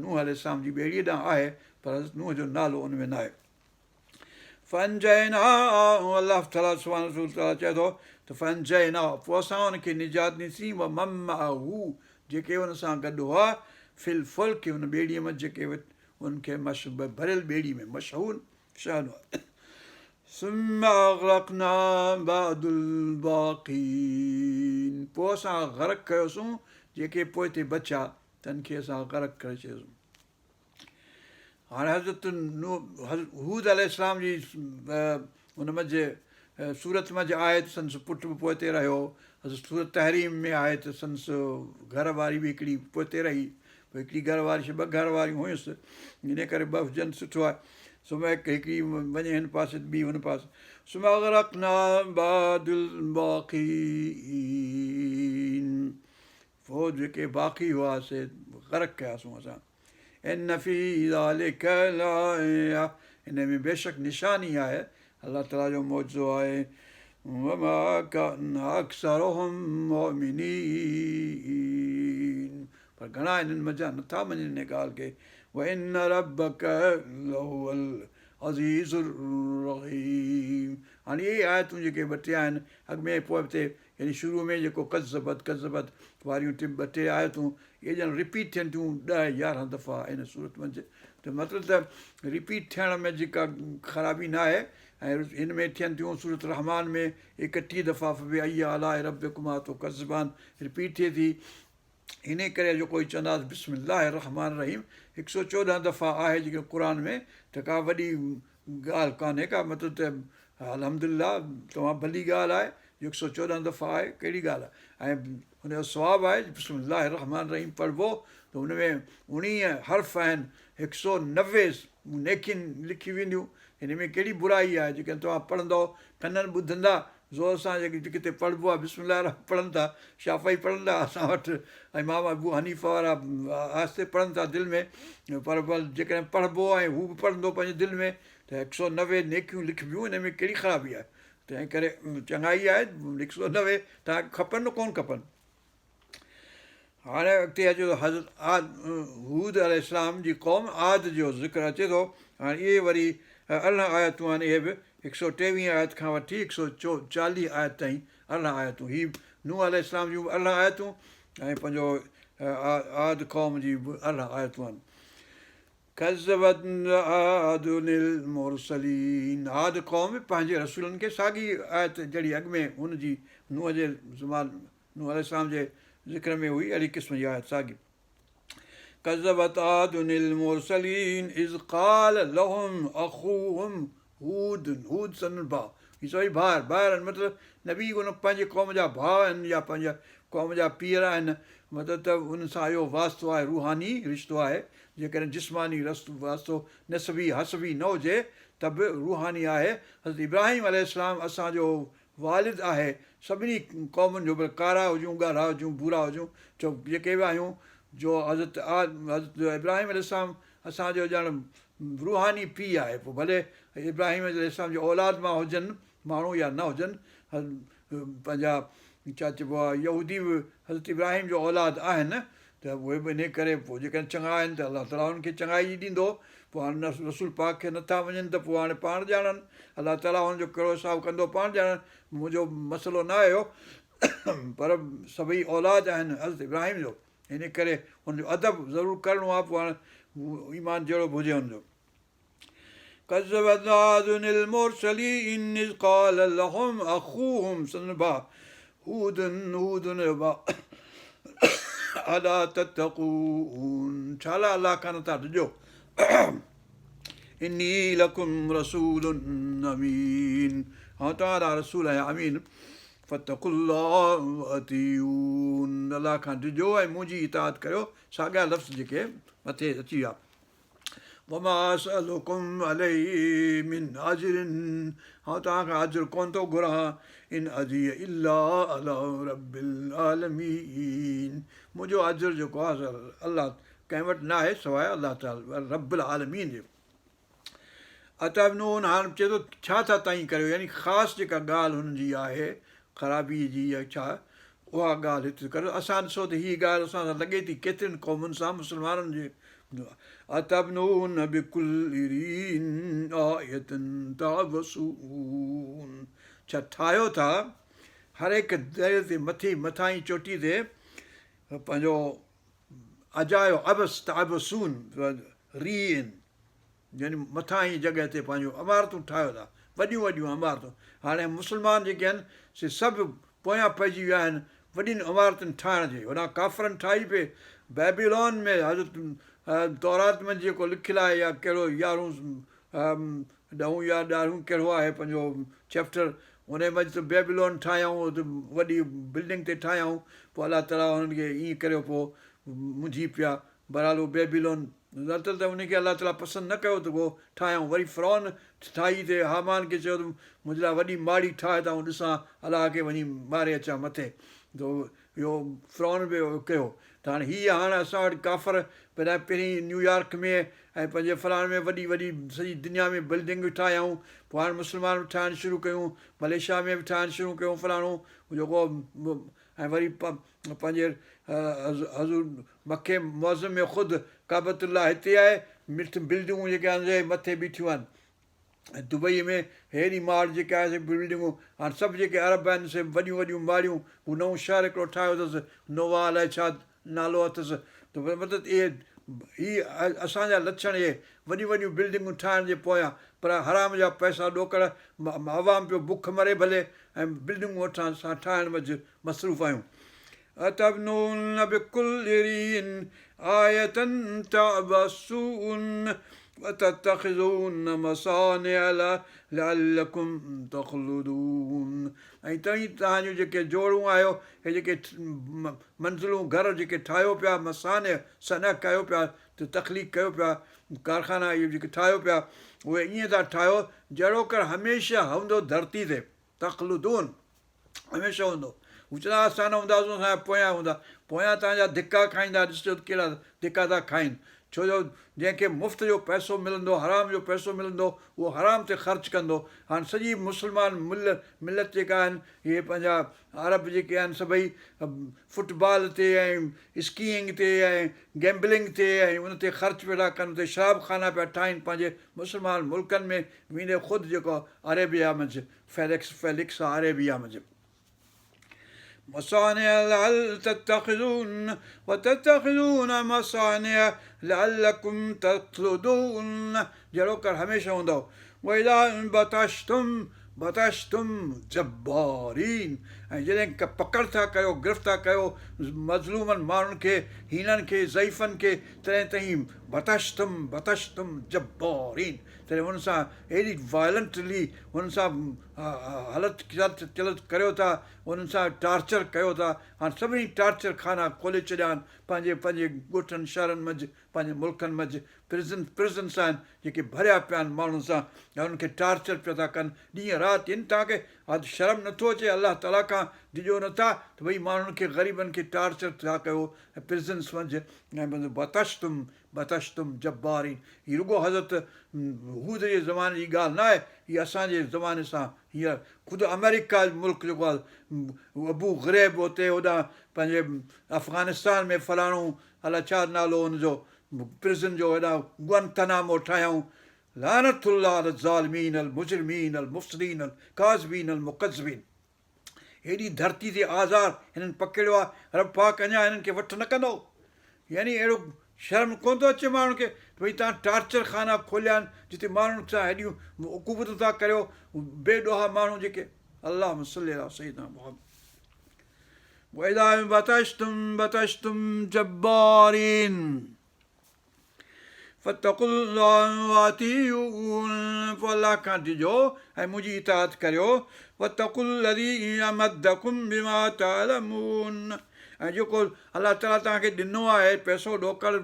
नूह अलैहिस्सलाम जी ॿेड़ीअ ॾांहुं आहे, पर हज़रत नूह जो नालो हुन में न आहे। अलाह ताला सुभाणे चए थो त फ़नजैना, पोइ असां हुनखे निजात ॾींसीं, व मम्माहू जेके हुन सां गॾु हुआ, फिल फुल्क हुन ॿेड़ीअ में जेके हुनखे भरियल ॿेड़ी में मशहूर शहन हुआ। सुम्म अग़रक़ना बअदुल बाक़ीन, पोइ असां ग़रक़ कयोसीं जेके पोइ ते बचिया, तन खे असां ग़रक़ करे छॾियोसीं। हाणे हज़रत हूद अलैहिस्सलाम जी हुन मंझि सूरत मंझि आहे त संदसि पुट बि पोइ ते रहियो। सूरत तहरीम में आहे त संदसि घर वारी बि हिकिड़ी पोइ ते रही, हिकिड़ी घर वारी 2 घर वारियूं हुयुसि, इन करे 2 हुजनि सुठो आहे। सुम्ह हिकिड़ी वञे हिन पासे ॿी हुन पासे सुम्ह अगरकना बादिल बाक़ीन पोइ जेके बाक़ी हुआसीं ग़रक़ कयासीं असां इन फी ज़ालिक लाया हिन में बेशक निशानी आहे अलाह ताला जो मौजो आहे वमा कान अक्सरुहुम मुमिनीन पर घणा हिननि मज़ा नथा मञनि हिन ॻाल्हि खे वइन रब्बक लहुवल अज़ीज़ुर रहीम हाणे इहे आयतूं जेके ॿ टे आहिनि अॻु में पोइ हिते यानी शुरू में जेको कज़बत वारियूं ॿ टे आयतूं इहे ॼण रिपीट थियनि थियूं 10-11 दफ़ा हिन सूरत मंझि त मतिलबु त रिपीट थियण में जेका ख़राबी न आहे ऐं हिन में थियनि थियूं सूरत रहमान में 31 दफ़ा अय्या अला रब्बिकुमा तो कज़बान रिपीट थिए थी इन करे जेको चवंदासीं बिस्मिल्लाह रहमान रहीम 114 दफ़ा आहे जेके क़ुर में त का वॾी ॻाल्हि कान्हे का मतिलबु त अल्हम्दुलिल्लाह तमामु भली ॻाल्हि आहे 114 दफ़ा आहे कहिड़ी ॻाल्हि आहे ऐं हुनजो सवाबु आहे बिस्मिल्लाह रहमान रहीम पढ़िबो त हुन में 19 हर्फ़ आहिनि 190 नेकियूं लिखी वेंदियूं हिन में कहिड़ी बुराई आहे जेके तव्हां पढ़ंदव कननि ॿुधंदा ज़ोर सां जेके किथे पढ़िबो आहे बिस्मिल्लाह पढ़नि था शाफ़ई पढ़ंदा असां वटि ऐं इमाम अबू हनीफ़ा वारा आहिस्ते पढ़नि था दिलि में पर जेकॾहिं पढ़िबो ऐं हू बि पढ़ंदो पंहिंजे दिलि में त 190 नेकियूं लिखबियूं हिन में कहिड़ी ख़राबी आहे तंहिं करे चङाई आहे 190 तव्हांखे खपनि कोन खपनि हाणे अॻिते अचो हज़रत हूद अलैहिस्सलाम जी क़ौम आद जो ज़िक्र अचे थो हाणे इहे वरी 18 आयतूं आहिनि इहे बि 123 आयत खां वठी 140 आयत ताईं 18 आयतूं हीअ नूह अलैहिस्सलाम जूं 18 आयतूं ऐं पंहिंजो आद क़ौम जी बि 18 आयतूं आहिनि कज़बत आदुनिल मुरसलीन आद क़ौम पंहिंजे रसूलनि खे साॻी आयत जहिड़ी अॻु में हुनजी नूह जे ज़ुबान नूह अलैहिस्सलाम जे ज़िक्र में हुई अहिड़ी क़िस्म जी आयत साॻी कज़बत आदुनिल मुरसलीन इज़ क़ाल लहुम अख़ूहुम हूद सन भाउ हीअ सभई भाउर मतिलबु नबी उन पंहिंजे क़ौम जा भाउ आहिनि या पंहिंजा क़ौम जा पीअर आहिनि मतिलबु त उन सां इहो वास्तो आहे रूहानी रिश्तो आहे जेकॾहिं जिस्मानी वास्तो नसबी हसबी न हुजे त बि रूहानी आहे हज़रत इब्राहिम अलैहिस्सलाम असांजो वालिद आहे सभिनी क़ौमुनि जो भले कारा हुजूं ॻाढ़ा हुजूं भूरा हुजूं छो जेके बि आहियूं जो हज़रत इब्राहिम अलैहिस्सलाम असांजो ॼण रूहानी पीउ आहे पोइ भले इब्राहिम अलैहिस्सलाम जो औलाद मां हुजनि माण्हू या न हुजनि पंहिंजा छा चइबो आहे यहूदी बि हज़रत इब्राहिम जो औलाद आहिनि त उहे बि इन करे पोइ जेकॾहिं चङा आहिनि त अलाह ताला उन्हनि खे चङाई ॾींदो पोइ हाणे रसूल पाक खे नथा वञनि त पोइ हाणे पाण ॼाणनि अलाह ताला हुनजो कहिड़ो हिसाबु कंदो पाण ॼाणनि मुंहिंजो मसइलो न आयो पर सभई औलाद आहिनि हज़रत इब्राहिम जो इन करे हुनजो अदब ज़रूरु करिणो आहे पोइ हाणे ईमान जहिड़ो बि हुजे हुनजो कज़बत आदुनिल मुरसलीन इज़ क़ाल लहुम अख़ूहुम सनबा हूदन अला तत्तक़ून छाला अलाह खां नथा ॾिजो इन्नी लकुम रसूलुन अमीन हा तव्हां रसूल आहियां अमीन फतकुल्लाह अतीऊन अलाह खां ॾिजो ऐं मुंहिंजी इताअत करियो साॻिया लफ़्ज़ जेके मथे अची विया वमा असअलुकुम अलैहि मिन अजरिन हा तव्हांखां अजर कोन थो घुरां इन अजिय इल्ला अला रब्बिल आलमीन मुंहिंजो अजर जेको आहे अलाह कंहिं वटि न आहे सवाइ अलाह ताला रब्बुल आलमीन जो अतबनून हाणे चए थो छा था तव्हीं करियो यानी ख़ासि जेका ॻाल्हि हुनजी आहे ख़राबी जी या छा उहा ॻाल्हि हिते करियो असां ॾिसो त हीअ ॻाल्हि असां सां लॻे थी केतिरनि क़ौमुनि सां मुस्लमाननि जे अतबनून बिकुल्लि रीन आयतन ताबसून छा ठाहियो था हर हिकु दर ते मथां ई चोटी ते पंहिंजो अजायो अबस ताबसून रीन यानी मथां ई जॻह ते पंहिंजो इमारतूं ठाहियो था वॾियूं वॾियूं इमारतूं हाणे मुस्लमान जेके आहिनि से सभु पोयां पइजी विया आहिनि वॾियुनि इमारतुनि ठाहिण जे होॾां काफ़रनि ठाही पए बेबीलोन में हज़रत तौरात में जेको लिखियलु आहे या कहिड़ो 11ॾहों या 11ॾहों कहिड़ो आहे पंहिंजो चैप्टर हुन मंझि त बेबीलोन ठाहियऊं त वॾी बिल्डिंग ते ठाहियऊं पोइ अलाह ताला हुननि खे ईअं करियो पोइ मुंझी पिया बहरहाल उहो बेबीलोन न त उनखे अलाह ताला पसंदि न कयो त उहो ठाहियूं। वरी फ़िरौन ठाही थिए, हामान खे चयो त मुंहिंजे लाइ वॾी माड़ी ठाहे त ॾिसां अलाह खे वञी मारे अचां मथे। त इहो फ़िरौन बि कयो। त हाणे असां वटि काफ़र पहिरीं न्यूयॉर्क में ऐं पंहिंजे फलाणे में वॾी वॾी सॼी दुनिया में बिल्डिंगियूं ठाहियूं। पोइ हाणे मुस्लमान बि ठाहिणु शुरू कयूं, मलेशिया में बि ठाहिणु शुरू कयूं फलाणो जेको। ऐं वरी पंहिंजे हज़ूर मखे मौज़म में ख़ुदि काबतुल्ला हिते आहे, बिल्डिंगूं जेके आहिनि मथे बीठियूं आहिनि। ऐं दुबई में हेॾी माड़ जेके आहे से बिल्डिंगूं, हाणे सभु जेके अरब आहिनि से वॾियूं वॾियूं माड़ियूं। हू नओं शहर हिकिड़ो ठाहियो अथसि, नोवा अलाए छा नालो अथसि। त मतिलबु हीअ असांजा लक्षण इहे वॾियूं वॾियूं बिल्डिंगूं ठाहिण जे पोयां, पर हराम जा पैसा ॾोकड़, आवाम पियो बुख मरे भले, ऐं बिल्डिंगूं वठां असां ठाहिण मसरूफ़ आहियूं। अतबनून बिकुल्लि रिइन आयतन तअबसून वतत्तखिज़ून मसानिअ लअल्लकुम तख़लुदून। ऐं तव्हां जूं जेके जोड़ूं आहियो, हे जेके मंज़िलूं घर जेके ठाहियो पिया, मसाने सनअ कयो पिया, तख़लीक़ कयो पिया, कारखाना इहे जेके ठाहियो पिया, उहे ईअं था ठाहियो जहिड़ो कर हमेशह हूंदो धरती ते। तख़लुदून हमेशह हूंदो। हू चवंदा असां न हूंदासीं, असांजा पोयां हूंदा। पोयां तव्हांजा धिका खाईंदा, ॾिसिजो कहिड़ा धिका था खाइनि। छो जो जंहिंखे मुफ़्त जो पैसो मिलंदो, हराम जो पैसो मिलंदो, उहो हराम ते ख़र्चु कंदो। हाणे सॼी मुस्लमान मिलत जेका आहिनि, इहे पंहिंजा अरब जेके आहिनि सभई फुटबॉल ते ऐं स्कीइंग ते ऐं गैम्बलिंग ते ऐं उन ते ख़र्चु पिया कनि, उते शराब खाना पिया ठाहिनि पंहिंजे मुस्लमान मुल्कनि में वेंदे। ख़ुदि जेको अरेबिया मंझि फेलिक्स आहे अरेबिया मंझि। मसानिअ तत्तखिज़ून वतत्तखिज़ून मसानिअ लअल्लकुम तख़लुदून, जहिड़ो कर हमेशह हूंदव। वइज़ा बतश्तुम जब्बारीन, ऐं जॾहिं पकड़ था कयो, गिरफ़्त था कयो मज़लूमनि माण्हुनि खे, हीननि खे, ज़ईफ़नि खे, तॾहिं बतश्तुम जब्बारीन, तॾहिं हुन सां एॾी वायलेंटली हुन सां हालत चलत करियो था, उन्हनि सां टार्चर कयो था। हाणे सभिनी टार्चर खाना खोले छॾिया आहिनि पंहिंजे पंहिंजे ॻोठनि शहरनि मंझि, पंहिंजे मुल्कनि मंझि। प्रिज़न्स आहिनि जेके भरिया पिया आहिनि माण्हुनि सां, ऐं उन्हनि खे टार्चर पिया था कनि ॾींहं राति। इन तव्हांखे अॼु शर्म नथो अचे अलाह ताला खां डिॼो नथा त भई माण्हुनि खे ग़रीबनि खे टार्चर था कयो ऐं प्रिज़न्स मंझि। ऐं बतश्तुम जब्बारीन, हीअ रुॻो हज़रत हूद जे ज़माने जी ॻाल्हि न आहे, हीअ असांजे ज़माने सां हीअ ख़ुदि अमेरिका मुल्क जेको आहे, अबू ग़रैब हुते होॾां पंहिंजे अफ़गानिस्तान में फलाणो अलाए छा नालो हुनजो प्रिज़न जो, हेॾां गुअंतनामो ठाहियऊं। लानतुल्लाह अल ज़ालिमीन अल मुजरिमीन अल मुफ़्सिदीन अल काज़िबीन अल मुक़ज़्ज़िबीन। हेॾी धरती ते आज़ार हिननि पकड़ियो आहे, रब पाक अञा हिननि खे वठि न कंदो। यानी अहिड़ो शर्म कोन थो अचे माण्हुनि खे भई तव्हां टार्चर खाना खोलिया आहिनि जिते माण्हुनि सां हेॾियूं उक़ूबतूं था करियो, बेॾोहा माण्हू जेके। अल्लाहुम्म सल्ली अला सय्यिदना मुहम्मद। वइज़ा बतश्तुम जब्बारीन फत्तक़ुल्लाह वातिऊन, पोइ अलाह खां डिॼो ऐं मुंहिंजी इताअत करियो। वत्तक़ुल्लज़ी अमद्दकुम बिमा तअलमून, ऐं जेको अलाह ताला तव्हांखे ॾिनो आहे पैसो ॾोकड़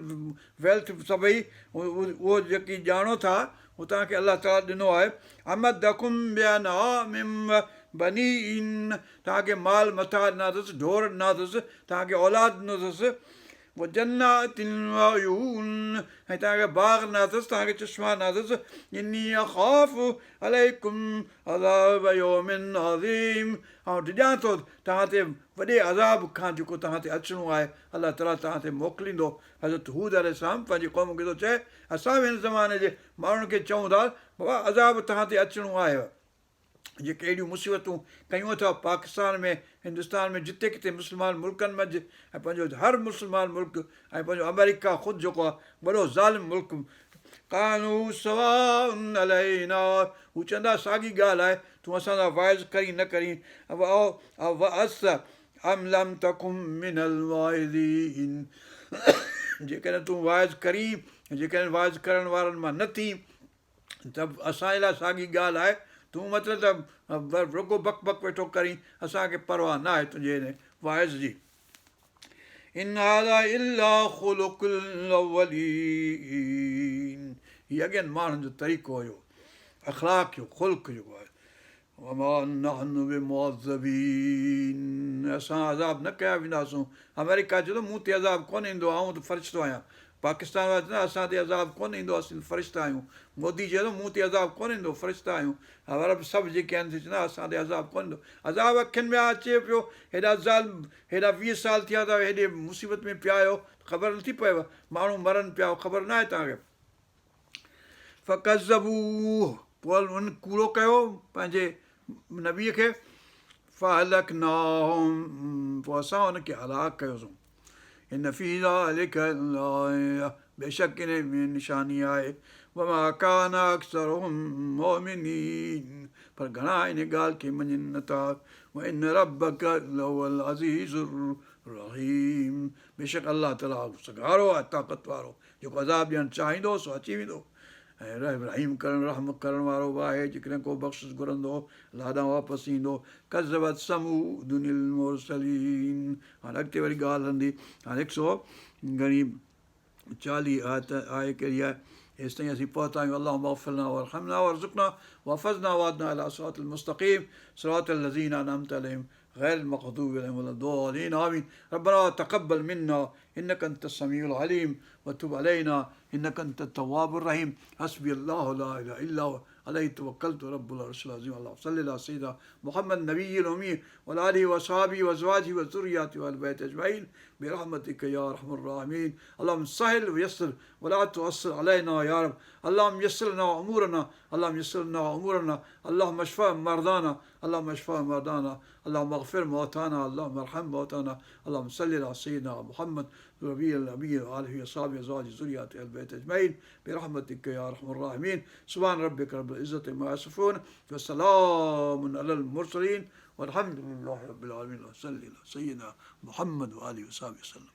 वेल्थ सभई, उहो जेकी ॼाणो था उहो तव्हांखे अलाह ताला ॾिनो आहे। अमद्दकुम बिअनआमिम बनीन, तव्हांखे माल मथा ॾिना अथसि, ढोर ॾिना अथसि, तव्हांखे औलाद ॾिनो अथसि। वो जन्नातिन वअयून, ऐं तव्हांखे बाग़ ॾिना अथसि, तव्हांखे चश्मा ॾिना अथसि। इन्नी अख़ाफ़ु अलैकुम अज़ाब यौमिन अज़ीम, ऐं डिॼां थो तव्हां ते वॾे अज़ाब खां जेको तव्हां ते अचिणो आहे, अलाह ताला तव्हां ते मोकिलींदो। हज़रत हूद अलैहिस्सलाम पंहिंजी क़ौम खे थो चए, असां बि हिन ज़माने जे माण्हुनि खे चऊं था बाबा अज़ाब तव्हां ते अचिणो आहे। जेके अहिड़ियूं मुसीबतूं कयूं अथव पाकिस्तान में, हिंदुस्तान में, जिते किथे मुस्लमान मुल्कनि मंझि, ऐं पंहिंजो हर मुस्लमान मुल्क, ऐं पंहिंजो अमेरिका ख़ुदि जेको आहे वॾो ज़ालिम मुल्क। कानू सवाउन अलैना, हू चवंदा साॻी ॻाल्हि आहे, तूं असां सां वाइज़ करी न करी। अम लम तकुम मिनल वाइज़ीन, जेकॾहिं तूं वाइज़ करी, जेकॾहिं वाइज़ करण वारनि मां न थी त असांजे लाइ साॻी ॻाल्हि आहे। तूं मतिलबु त रुॻो बक बक वेठो करी, असांखे परवाह न आहे तुंहिंजे हिन वाइज़ जी। इन हाज़ा इल्ला ख़ुलुक़ुल अव्वलीन। हीअ अॻियनि माण्हुनि जो तरीक़ो हुयो, अख़लाक़ जो, ख़ुल्क़ जेको आहे। वमा नहनु बिमुअज़्ज़बीन, असां अज़ाब न कया वेंदासूं। अमेरिका चए थो मूं ते अज़ाब कोन ईंदो, आऊं त फ़रिश्तो आहियां। पाकिस्तान वारा चवंदा असां ते अज़ाब कोन ईंदो, असीं फ़रिश्ता आहियूं। मोदी चए थो मूं ते अज़ाब कोन ईंदो, फ़रिश्ता आहियूं। अरब सभु जेके आहिनि चवंदा असां ते अज़ाब कोन ईंदो। अज़ाब अखियुनि में अचे पियो, हेॾा ज़ालिम, हेॾा 20 साल थिया त हेॾे मुसीबत में पिया आहियो, ख़बर नथी पएव, माण्हू मरनि पिया, ख़बर न आहे तव्हांखे। फ़कज़्ज़बू, पोइ हुन कूड़ो कयो पंहिंजे नबीअ खे, फ़अहलकनाहुम, पोइ असां हुनखे हलाक कयोसीं। हिन फी ज़ालिक लआया, बेशक इन में निशानी आहे। वमा कान अक्सरुहुम मुमिनीन, पर घणा इन ॻाल्हि खे मञनि नथा। व इन रब्बक लहुवल अज़ीज़ुर रहीम, बेशक अलाह ताला सगारो आहे, ताक़त वारो, जेको अज़ाब ॾियणु चाहींदो सो अची वेंदो। ऐं रहीम करणु, रहम करण वारो बि आहे, जेकॾहिं को बख़्शिश घुरंदो अलाह ॾांहुं वापसि ईंदो। कज़्ज़बत समूदुल मुरसलीन, हाणे अॻिते वरी ॻाल्हि हलंदी। हाणे 140 आयत आहे कहिड़ी आहे, हेसि ताईं असीं पहुता आहियूं। अल्लाहुम्मा अग़फ़िरना वरहमना वरज़ुक़ना वहफ़ज़ना वहदना अला सिरातिल मुस्तक़ीम सिरातिल लज़ीना अनअमता अलैहिम ग़ैरिल मग़दूबि अलैहिम वलद्दालिन आमीन। रब्बना तक़ब्बल मिन्ना इन्नका अंतस समीउल अलीम वतुब अलैना इन्नका अंतत तव्वाबुर रहीम। हस्बी अल्लाहु ला इलाहा इल्ला हुव अलैहि तवक्कलतु रब्बुल अर्शिल अज़ीम। अल्लाहुम्मा सल्लि अला सय्यिदिना मुहम्मद नबिय्यिल उम्मी व अला आलिहि व असहाबिहि व अज़वाजिहि व ज़ुर्रिय्यतिहि व अहलि बैति अजमईन बिरहमतिका या अरहमर राहिमीन। अल्लाहुम्मा सहिल व यस्सिर व ला तुअस्सिर अलैना या रब। अल्लाहुम्मा यस्सिर लना उमूरना, अल्लाहुम्मा यस्सिर लना उमूरना, अल्लाहुम्मा अशफ़ि मरदाना, अल्लाहुम्मा अशफ़ि मरदाना, अल्लाहुम्मा अग़फ़िर मौताना, अल्लाहुम्मा अरहम मौताना। अल्लाहुम्मा सल्लि अला सय्यिदिना मुहम्मद नबिय्यिल उम्मी व आलिहि व असहाबिहि व अज़वाजिहि व ज़ुर्रिय्यतिहि व अहलि बैति अजमईन बिरहमतिका या अरहमर राहिमीन। सुब्हान रब्बिका रब्बिल इज़्ज़ति अम्मा यसिफ़ून व सलामुन अलल मुरसलीन वल्हम्दुलिल्लाहि रब्बिल आलमीन। सल्लि अला सय्यिदिना मुहम्मद व आलिहि व असहाबिहि वसल्लम।